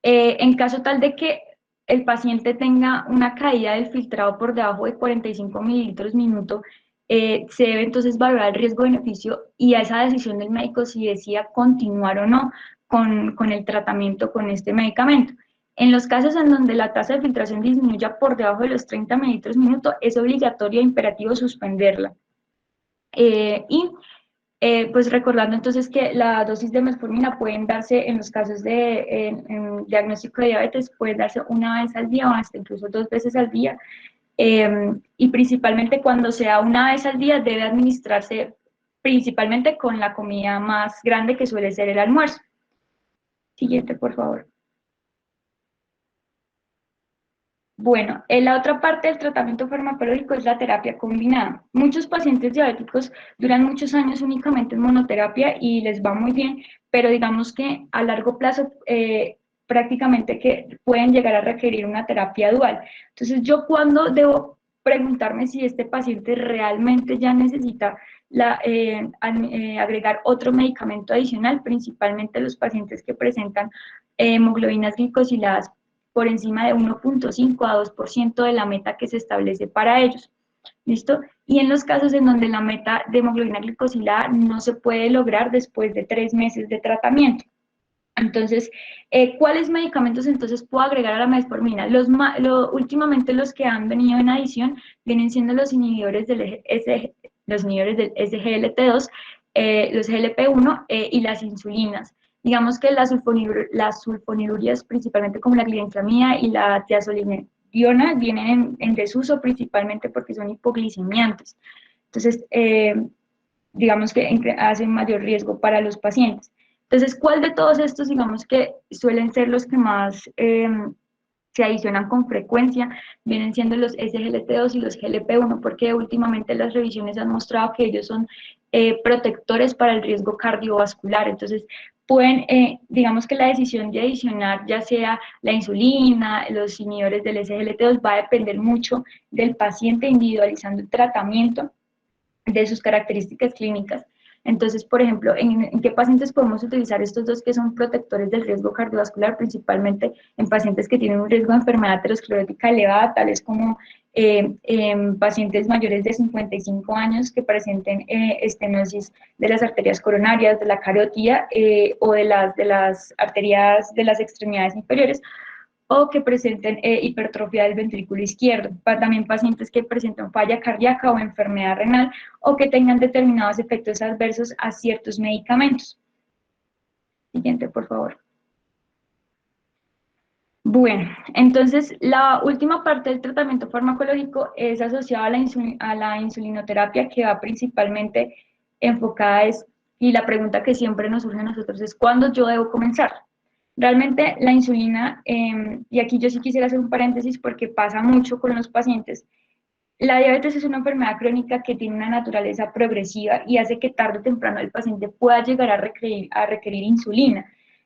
en caso tal de que el paciente tenga una caída del filtrado por debajo de 45 mililitros minuto, se debe entonces valorar el riesgo-beneficio y a esa decisión del médico si decía continuar o no con el tratamiento con este medicamento. En los casos en donde la tasa de filtración disminuya por debajo de los 30 mililitros minuto, es obligatorio e imperativo suspenderla. Y pues recordando entonces que la dosis de metformina pueden darse en los casos de diagnóstico de diabetes, pueden darse una vez al día o hasta incluso 2 veces al día. Y principalmente cuando sea una vez al día debe administrarse principalmente con la comida más grande que suele ser el almuerzo. Siguiente, por favor. Bueno, la otra parte del tratamiento farmacológico es la terapia combinada. Muchos pacientes diabéticos duran muchos años únicamente en monoterapia y les va muy bien, pero digamos que a largo plazo prácticamente que pueden llegar a requerir una terapia dual. Entonces, ¿yo cuándo debo preguntarme si este paciente realmente ya necesita agregar otro medicamento adicional? Principalmente los pacientes que presentan hemoglobinas glicosiladas por encima de 1.5 a 2% de la meta que se establece para ellos. ¿Listo? Y en los casos en donde la meta de hemoglobina glicosilada no se puede lograr después de 3 meses de tratamiento. Entonces, ¿cuáles medicamentos entonces puedo agregar a la metformina? Últimamente los que han venido en adición vienen siendo los inhibidores del SGLT2, los GLP-1 y las insulinas. Digamos que las sulfonilurías, principalmente como la glibenclamida y la tiazolidina, vienen en desuso principalmente porque son hipoglicemiantes. Entonces, digamos que hacen mayor riesgo para los pacientes. Entonces, ¿cuál de todos estos, digamos que suelen ser los que más se adicionan con frecuencia? Vienen siendo los SGLT2 y los GLP-1, porque últimamente las revisiones han mostrado que ellos son protectores para el riesgo cardiovascular. Entonces, pueden, digamos que la decisión de adicionar ya sea la insulina, los inhibidores del SGLT2, va a depender mucho del paciente individualizando el tratamiento, de sus características clínicas. Entonces, por ejemplo, ¿en qué pacientes podemos utilizar estos dos que son protectores del riesgo cardiovascular? Principalmente en pacientes que tienen un riesgo de enfermedad aterosclerótica elevada, tales como pacientes mayores de 55 años que presenten estenosis de las arterias coronarias, de la carótida o de las arterias de las extremidades inferiores, o que presenten hipertrofia del ventrículo izquierdo, también pacientes que presenten falla cardíaca o enfermedad renal o que tengan determinados efectos adversos a ciertos medicamentos. Siguiente, por favor. Bueno, entonces la última parte del tratamiento farmacológico es asociada a la insulinoterapia, que va principalmente enfocada y la pregunta que siempre nos surge a nosotros es ¿cuándo yo debo comenzar? Realmente la insulina, y aquí yo sí quisiera hacer un paréntesis porque pasa mucho con los pacientes, la diabetes es una enfermedad crónica que tiene una naturaleza progresiva y hace que tarde o temprano el paciente pueda llegar a requerir insulina.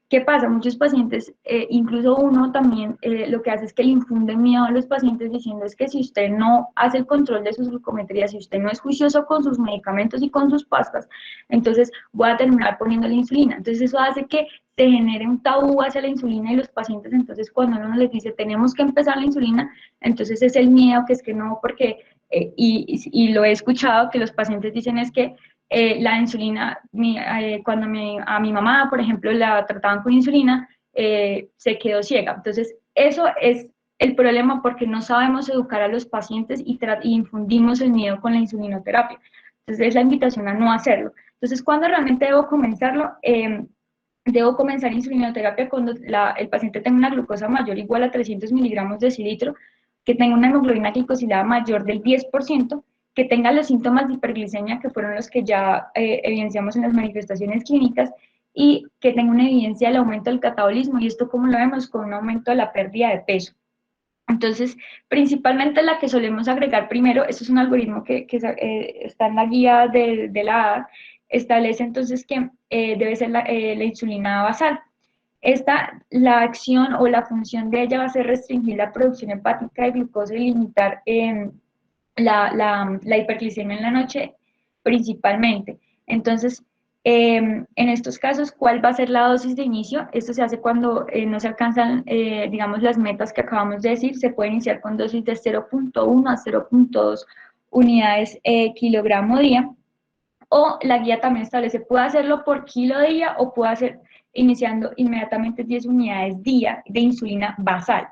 ¿Qué pasa? Muchos pacientes, incluso uno también, lo que hace es que le infunde miedo a los pacientes diciendo es que si usted no hace el control de sus glucometrías, si usted no es juicioso con sus medicamentos y con sus pastas, entonces voy a terminar poniéndole insulina. Entonces eso hace que se genere un tabú hacia la insulina y los pacientes, entonces cuando uno les dice tenemos que empezar la insulina, entonces es el miedo que es que no, porque, y lo he escuchado que los pacientes dicen es que la insulina, cuando a mi mamá, por ejemplo, la trataban con insulina, se quedó ciega. Entonces, eso es el problema porque no sabemos educar a los pacientes y infundimos el miedo con la insulinoterapia. Entonces, es la invitación a no hacerlo. Entonces, ¿cuándo realmente debo comenzarlo? Debo comenzar insulinoterapia cuando el paciente tenga una glucosa mayor o igual a 300 miligramos de decilitro, que tenga una hemoglobina glicosilada mayor del 10%, que tenga los síntomas de hiperglicemia, que fueron los que ya evidenciamos en las manifestaciones clínicas, y que tenga una evidencia del aumento del catabolismo, y esto como lo vemos con un aumento de la pérdida de peso. Entonces, principalmente la que solemos agregar primero, esto es un algoritmo que está en la guía de la ADA, establece entonces que debe ser la insulina basal. La acción o la función de ella va a ser restringir la producción hepática de glucosa y limitar la hiperglicemia en la noche principalmente. Entonces, en estos casos, ¿cuál va a ser la dosis de inicio? Esto se hace cuando no se alcanzan, digamos, las metas que acabamos de decir. Se puede iniciar con dosis de 0.1 a 0.2 unidades kilogramo día. O la guía también establece, puede hacerlo por kilo día o puede hacer iniciando inmediatamente 10 unidades día de insulina basal.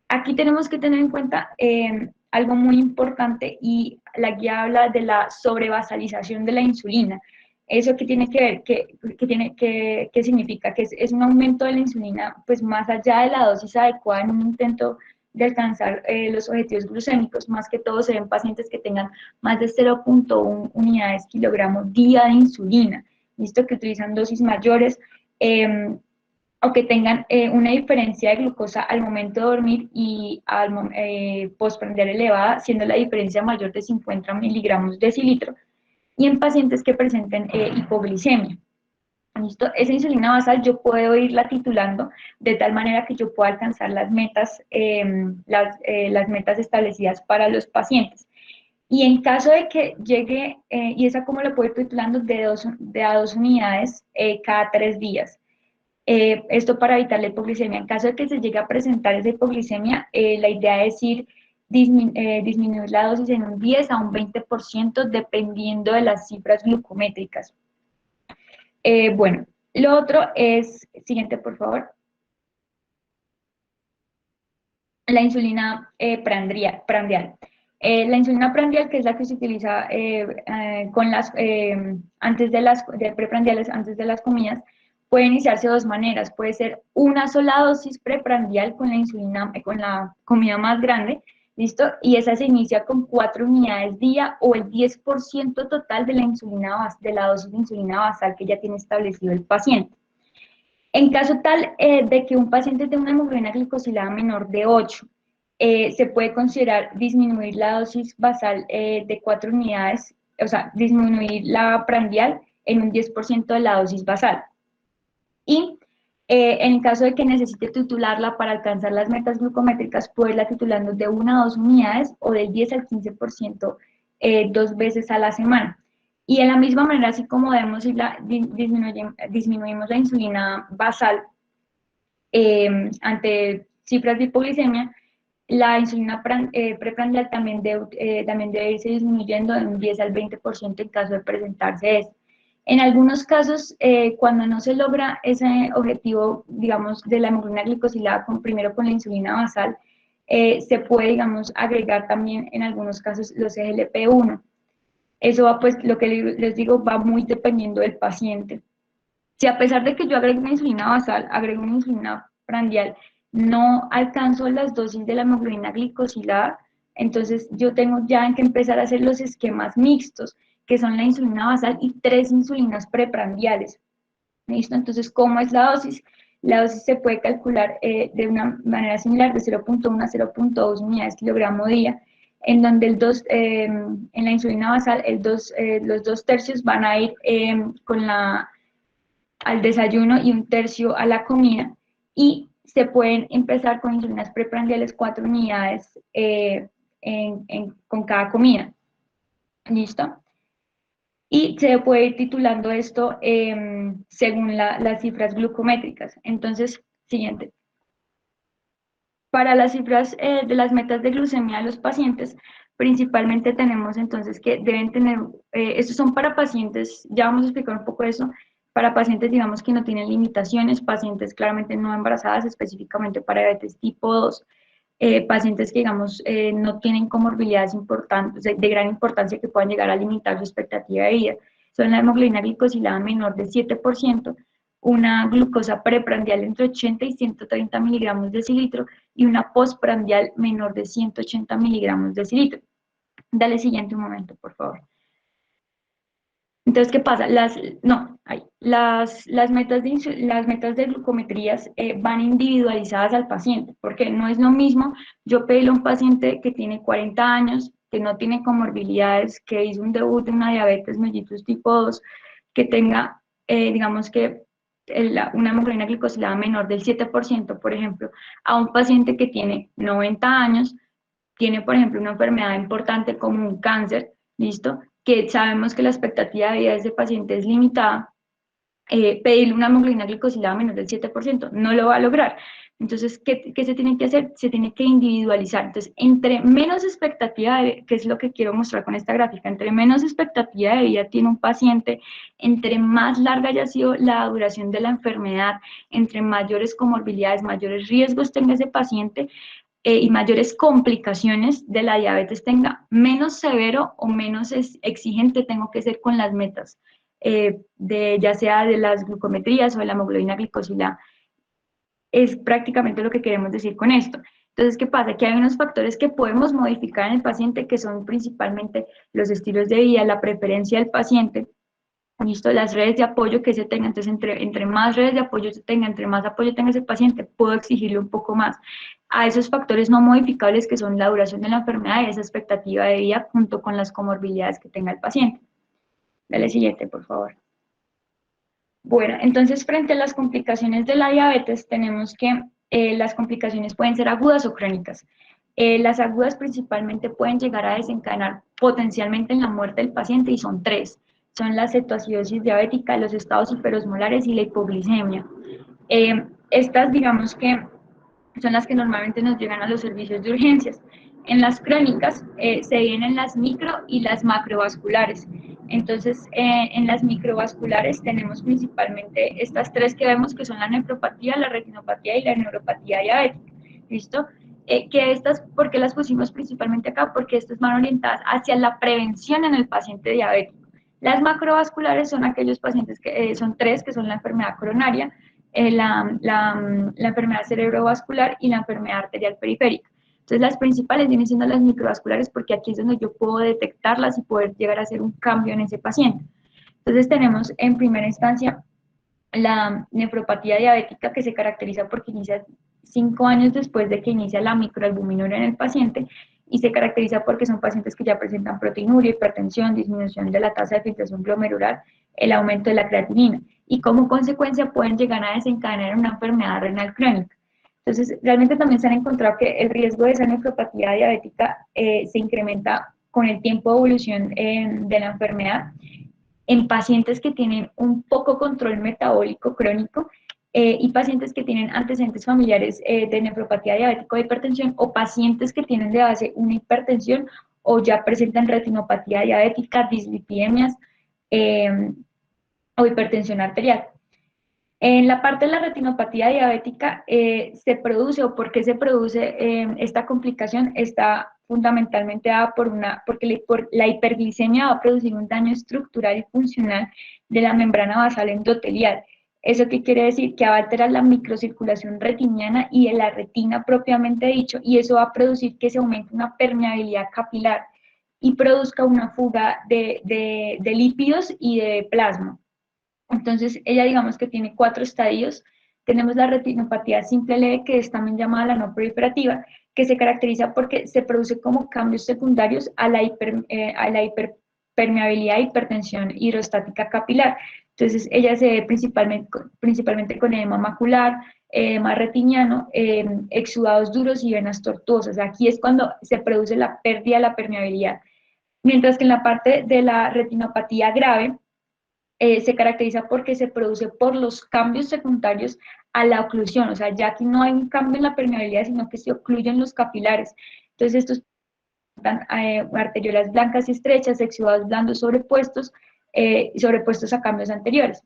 Aquí tenemos que tener en cuenta algo muy importante y la guía habla de la sobrebasalización de la insulina. ¿Eso qué tiene que ver? ¿Qué significa? Que es un aumento de la insulina pues más allá de la dosis adecuada en un intento de alcanzar los objetivos glucémicos, más que todo se ven pacientes que tengan más de 0.1 unidades kilogramo día de insulina, ¿listo? Que utilizan dosis mayores, o que tengan una diferencia de glucosa al momento de dormir y al postprandial elevada, siendo la diferencia mayor de 50 miligramos de decilitro, y en pacientes que presenten hipoglicemia. ¿Listo? Esa insulina basal yo puedo irla titulando de tal manera que yo pueda alcanzar las metas, las metas establecidas para los pacientes. Y en caso de que llegue, y esa como lo puedo ir titulando de a 2 unidades cada 3 días. Esto para evitar la hipoglicemia. En caso de que se llegue a presentar esa hipoglicemia, la idea es disminuir la dosis en un 10 a un 20% dependiendo de las cifras glucométricas. Bueno, lo otro es, siguiente por favor, la insulina prandial. La insulina prandial, que es la que se utiliza antes de preprandiales, antes de las comidas, puede iniciarse de dos maneras. Puede ser una sola dosis preprandial con la insulina, con la comida más grande, ¿listo? Y esa se inicia con 4 unidades día o el 10% total de de la dosis de insulina basal que ya tiene establecido el paciente. En caso tal de que un paciente tenga una hemoglobina glicosilada menor de 8, se puede considerar disminuir la dosis basal de 4 unidades, o sea, disminuir la prandial en un 10% de la dosis basal. Y en caso de que necesite titularla para alcanzar las metas glucométricas, puede irla titulando de 1 a 2 unidades o del 10 al 15% 2 veces a la semana. Y de la misma manera, así como disminuimos la insulina basal ante cifras de hipoglicemia, la insulina preprandial también debe irse disminuyendo de un 10 al 20% en caso de presentarse esto. En algunos casos, cuando no se logra ese objetivo, digamos, de la hemoglobina glicosilada, primero con la insulina basal, se puede, digamos, agregar también en algunos casos los GLP-1. Eso va, pues, lo que les digo, va muy dependiendo del paciente. Si a pesar de que yo agregue una insulina basal, agrego una insulina prandial, no alcanzo las dosis de la hemoglobina glicosilada, entonces yo tengo ya que empezar a hacer los esquemas mixtos, que son la insulina basal y 3 insulinas preprandiales. ¿Listo? Entonces, ¿cómo es la dosis? La dosis se puede calcular de una manera similar, de 0.1 a 0.2 unidades kilogramo día, en donde en la insulina basal los 2 tercios van a ir con al desayuno y 1/3 a la comida, y se pueden empezar con insulinas preprandiales 4 unidades con cada comida. ¿Listo? Y se puede ir titulando esto según las cifras glucométricas. Entonces, siguiente. Para las cifras de las metas de glucemia de los pacientes, principalmente tenemos entonces que deben tener, estos son para pacientes, ya vamos a explicar un poco eso, para pacientes, digamos, que no tienen limitaciones, pacientes claramente no embarazadas, específicamente para diabetes tipo 2, pacientes que, digamos, no tienen comorbilidades importantes, de gran importancia que puedan llegar a limitar su expectativa de vida. Son la hemoglobina glicosilada menor de 7%, una glucosa preprandial entre 80 y 130 miligramos de decilitro y una postprandial menor de 180 miligramos de decilitro. Dale siguiente un momento, por favor. Entonces, ¿qué pasa? Las metas de glucometrías van individualizadas al paciente, porque no es lo mismo yo pedirle a un paciente que tiene 40 años, que no tiene comorbilidades, que hizo un debut de una diabetes mellitus tipo 2, que tenga, digamos que, una hemoglobina glicosilada menor del 7%, por ejemplo, a un paciente que tiene 90 años, tiene, por ejemplo, una enfermedad importante como un cáncer, ¿listo? Que sabemos que la expectativa de vida de ese paciente es limitada, pedirle una hemoglobina glicosilada menor del 7%, no lo va a lograr. Entonces, ¿qué se tiene que hacer? Se tiene que individualizar. Entonces, entre menos expectativa de, que es lo que quiero mostrar con esta gráfica, entre menos expectativa de vida tiene un paciente, entre más larga haya sido la duración de la enfermedad, entre mayores comorbilidades, mayores riesgos tenga ese paciente, y mayores complicaciones de la diabetes tenga, menos severo o menos exigente tengo que ser con las metas, ya sea de las glucometrías o de la hemoglobina glicosilada. Es prácticamente lo que queremos decir con esto. Entonces, ¿qué pasa? Que hay unos factores que podemos modificar en el paciente, que son principalmente los estilos de vida, la preferencia del paciente, ¿listo? Las redes de apoyo que se tengan. Entonces, entre más redes de apoyo se tenga, entre más apoyo tenga ese paciente, puedo exigirle un poco más a esos factores no modificables, que son la duración de la enfermedad y esa expectativa de vida, junto con las comorbilidades que tenga el paciente. Dale siguiente, por favor. Bueno, entonces, frente a las complicaciones de la diabetes, tenemos que las complicaciones pueden ser agudas o crónicas. Las agudas principalmente pueden llegar a desencadenar potencialmente en la muerte del paciente, y son tres. Son la cetoacidosis diabética, los estados hiperosmolares y la hipoglicemia. Estas, digamos que, son las que normalmente nos llegan a los servicios de urgencias. En las crónicas se vienen las micro y las macrovasculares. Entonces, en las microvasculares tenemos principalmente estas tres que vemos, que son la nefropatía, la retinopatía y la neuropatía diabética. ¿Listo? Que estas, ¿por qué las pusimos principalmente acá? Porque estas van orientadas hacia la prevención en el paciente diabético. Las macrovasculares son aquellos pacientes que son tres, que son la enfermedad coronaria, la enfermedad cerebrovascular y la enfermedad arterial periférica. Entonces, las principales vienen siendo las microvasculares, porque aquí es donde yo puedo detectarlas y poder llegar a hacer un cambio en ese paciente. Entonces, tenemos en primera instancia la nefropatía diabética, que se caracteriza porque inicia 5 años después de que inicia la microalbuminuria en el paciente, y se caracteriza porque son pacientes que ya presentan proteinuria, hipertensión, disminución de la tasa de filtración glomerular, el aumento de la creatinina, y como consecuencia pueden llegar a desencadenar una enfermedad renal crónica. Entonces, realmente también se han encontrado que el riesgo de esa nefropatía diabética se incrementa con el tiempo de evolución de la enfermedad en pacientes que tienen un poco control metabólico crónico, y pacientes que tienen antecedentes familiares de nefropatía diabética o hipertensión, o pacientes que tienen de base una hipertensión o ya presentan retinopatía diabética, dislipidemias o hipertensión arterial. En la parte de la retinopatía diabética se produce, o por qué se produce esta complicación, está fundamentalmente dada porque la hiperglicemia va a producir un daño estructural y funcional de la membrana basal endotelial. ¿Eso qué quiere decir? Que va a alterar la microcirculación retiniana y de la retina propiamente dicho, y eso va a producir que se aumente una permeabilidad capilar y produzca una fuga de lípidos y de plasma. Entonces, ella, digamos que tiene 4 estadios. Tenemos la retinopatía simple leve, que es también llamada la no proliferativa, que se caracteriza porque se produce como cambios secundarios a la hiperpermeabilidad e hipertensión hidrostática capilar. Entonces, ella se ve principalmente con edema macular, edema retiniano, exudados duros y venas tortuosas. Aquí es cuando se produce la pérdida de la permeabilidad. Mientras que en la parte de la retinopatía grave, se caracteriza porque se produce por los cambios secundarios a la oclusión, o sea, ya aquí no hay un cambio en la permeabilidad, sino que se ocluyen los capilares. Entonces, estos arteriolas blancas y estrechas, exudados blandos sobrepuestos a cambios anteriores.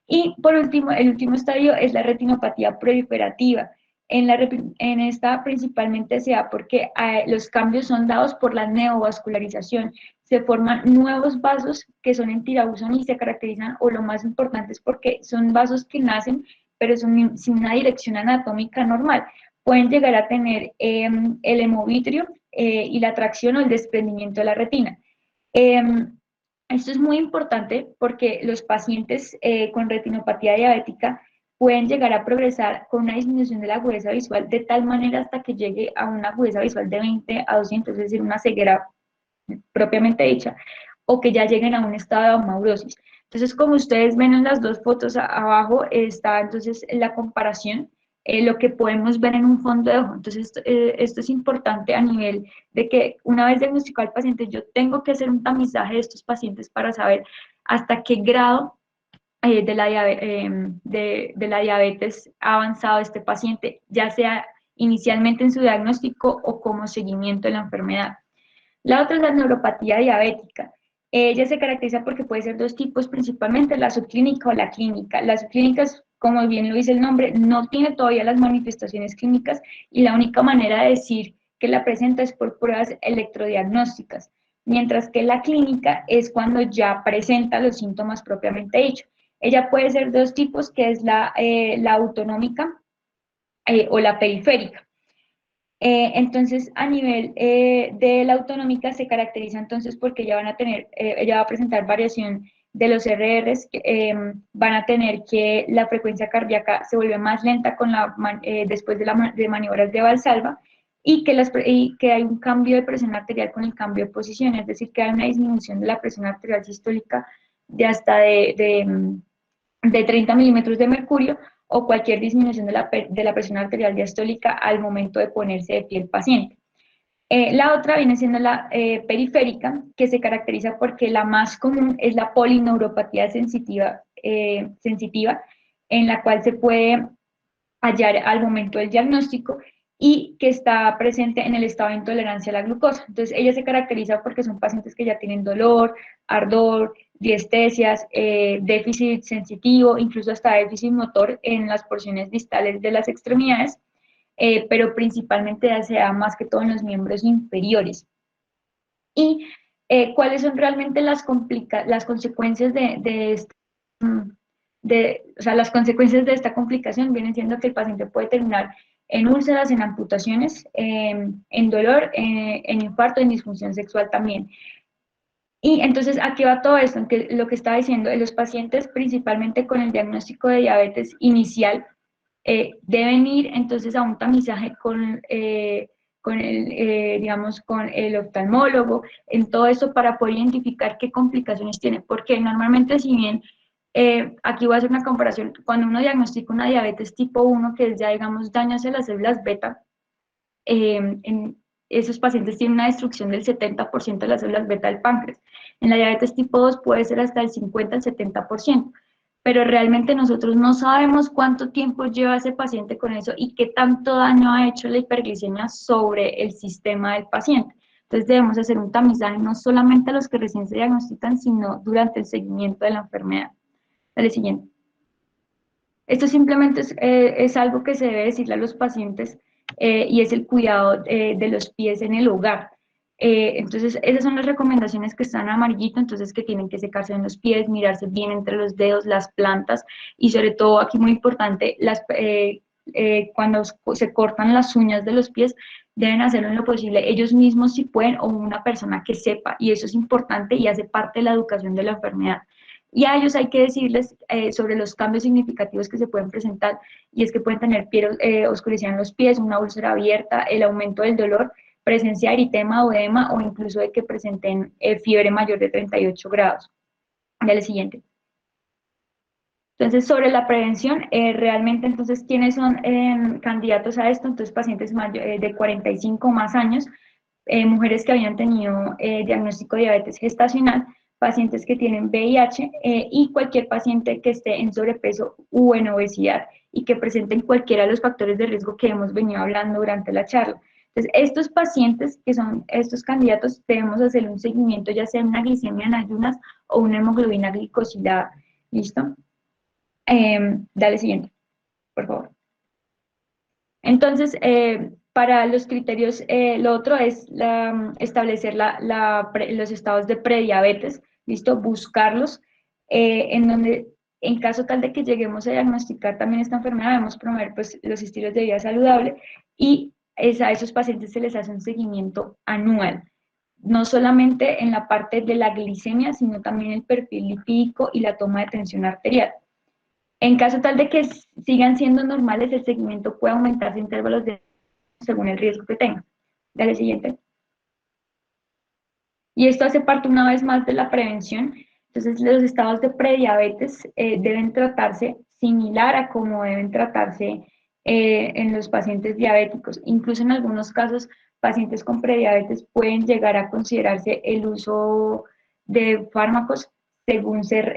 Y por último, el último estadio es la retinopatía proliferativa. En esta principalmente se da porque los cambios son dados por la neovascularización. Se forman nuevos vasos que son en tirabuzón y se caracterizan, o lo más importante es porque son vasos que nacen, pero son sin una dirección anatómica normal. Pueden llegar a tener el hemovitrio y la tracción o el desprendimiento de la retina. Eh, Esto es muy importante porque los pacientes con retinopatía diabética pueden llegar a progresar con una disminución de la agudeza visual de tal manera hasta que llegue a una agudeza visual de 20 a 200, es decir, una ceguera propiamente dicha, o que ya lleguen a un estado de aumaurosis. Entonces, como ustedes ven en las dos fotos abajo, está entonces la comparación, lo que podemos ver en un fondo de ojo. Entonces, esto es importante a nivel de que una vez diagnosticado al paciente, yo tengo que hacer un tamizaje de estos pacientes para saber hasta qué grado de la diabetes ha avanzado este paciente, ya sea inicialmente en su diagnóstico o como seguimiento de la enfermedad. La otra es la neuropatía diabética. Ella se caracteriza porque puede ser dos tipos, principalmente la subclínica o la clínica. La subclínica, como bien lo dice el nombre, no tiene todavía las manifestaciones clínicas y la única manera de decir que la presenta es por pruebas electrodiagnósticas, mientras que la clínica es cuando ya presenta los síntomas propiamente dicho. Ella puede ser dos tipos, que es la autonómica o la periférica. Entonces, a nivel de la autonómica se caracteriza entonces porque ella va a presentar variación de los RRs, van a tener que la frecuencia cardíaca se vuelve más lenta después de maniobras de Valsalva y que hay un cambio de presión arterial con el cambio de posición, es decir, que hay una disminución de la presión arterial sistólica de hasta de 30 milímetros de mercurio o cualquier disminución de la presión arterial diastólica al momento de ponerse de pie el paciente. La otra viene siendo la periférica, que se caracteriza porque la más común es la polineuropatía sensitiva, en la cual se puede hallar al momento del diagnóstico y que está presente en el estado de intolerancia a la glucosa. Entonces, ella se caracteriza porque son pacientes que ya tienen dolor, ardor, diestesias, déficit sensitivo, incluso hasta déficit motor en las porciones distales de las extremidades, pero principalmente ya sea más que todo en los miembros inferiores. Y cuáles son realmente las consecuencias o sea, las consecuencias de esta complicación vienen siendo que el paciente puede terminar en úlceras, en amputaciones, en dolor, en infarto, en disfunción sexual también. Y entonces, ¿a qué va todo esto? Que lo que estaba diciendo, los pacientes principalmente con el diagnóstico de diabetes inicial deben ir entonces a un tamizaje digamos, con el oftalmólogo, en todo eso para poder identificar qué complicaciones tiene, porque normalmente si bien aquí voy a hacer una comparación, cuando uno diagnostica una diabetes tipo 1, que es ya digamos daño hacia las células beta, en esos pacientes tienen una destrucción del 70% de las células beta del páncreas. En la diabetes tipo 2 puede ser hasta el 50 al 70%, pero realmente nosotros no sabemos cuánto tiempo lleva ese paciente con eso y qué tanto daño ha hecho la hiperglicemia sobre el sistema del paciente. Entonces debemos hacer un tamizaje no solamente a los que recién se diagnostican, sino durante el seguimiento de la enfermedad. Dale, siguiente. Esto simplemente es algo que se debe decirle a los pacientes y es el cuidado de los pies en el hogar. Entonces, esas son las recomendaciones que están en amarillito, entonces que tienen que secarse en los pies, mirarse bien entre los dedos, las plantas y sobre todo aquí muy importante, cuando se cortan las uñas de los pies, deben hacerlo en lo posible ellos mismos si pueden o una persona que sepa y eso es importante y hace parte de la educación de la enfermedad. Y a ellos hay que decirles sobre los cambios significativos que se pueden presentar, y es que pueden tener piel oscurecida en los pies, una úlcera abierta, el aumento del dolor, presencia de eritema o edema, o incluso de que presenten fiebre mayor de 38 grados. Ya el siguiente. Entonces, sobre la prevención, realmente, entonces, ¿quiénes son candidatos a esto? Entonces, pacientes de 45 más años, mujeres que habían tenido diagnóstico de diabetes gestacional, pacientes que tienen VIH y cualquier paciente que esté en sobrepeso u en obesidad y que presenten cualquiera de los factores de riesgo que hemos venido hablando durante la charla. Entonces, estos pacientes que son estos candidatos, debemos hacer un seguimiento, ya sea una glicemia en ayunas o una hemoglobina glicosilada. ¿Listo? Dale siguiente, por favor. Entonces, para los criterios, lo otro es establecer los estados de prediabetes, ¿listo? Buscarlos, en donde, en caso tal de que lleguemos a diagnosticar también esta enfermedad, debemos promover pues, los estilos de vida saludable y a esos pacientes se les hace un seguimiento anual, no solamente en la parte de la glicemia, sino también el perfil lipídico y la toma de tensión arterial. En caso tal de que sigan siendo normales, el seguimiento puede aumentarse en intervalos de según el riesgo que tenga. Dale siguiente. Y esto hace parte una vez más de la prevención. Entonces, los estados de prediabetes deben tratarse similar a como deben tratarse en los pacientes diabéticos. Incluso en algunos casos, pacientes con prediabetes pueden llegar a considerarse el uso de fármacos según ser,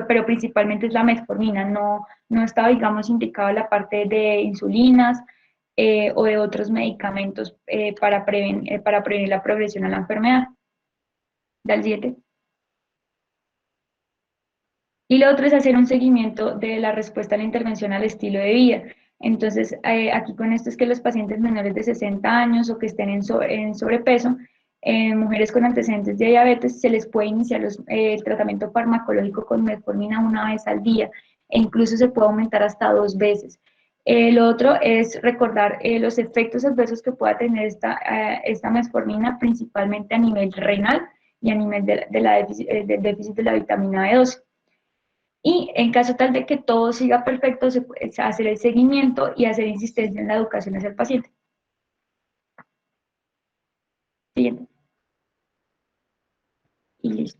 pero principalmente es la metformina, no está, digamos, indicado la parte de insulinas, o de otros medicamentos para prevenir la progresión a la enfermedad. Del 7. Y lo otro es hacer un seguimiento de la respuesta a la intervención al estilo de vida. Entonces, aquí con esto es que los pacientes menores de 60 años o que estén en sobrepeso, mujeres con antecedentes de diabetes, se les puede iniciar el tratamiento farmacológico con metformina una vez al día e incluso se puede aumentar hasta 2 veces. Lo otro es recordar los efectos adversos que pueda tener esta metformina, principalmente a nivel renal y a nivel del déficit de la vitamina B12. Y en caso tal de que todo siga perfecto, se puede hacer el seguimiento y hacer insistencia en la educación hacia el paciente. Siguiente. Y listo.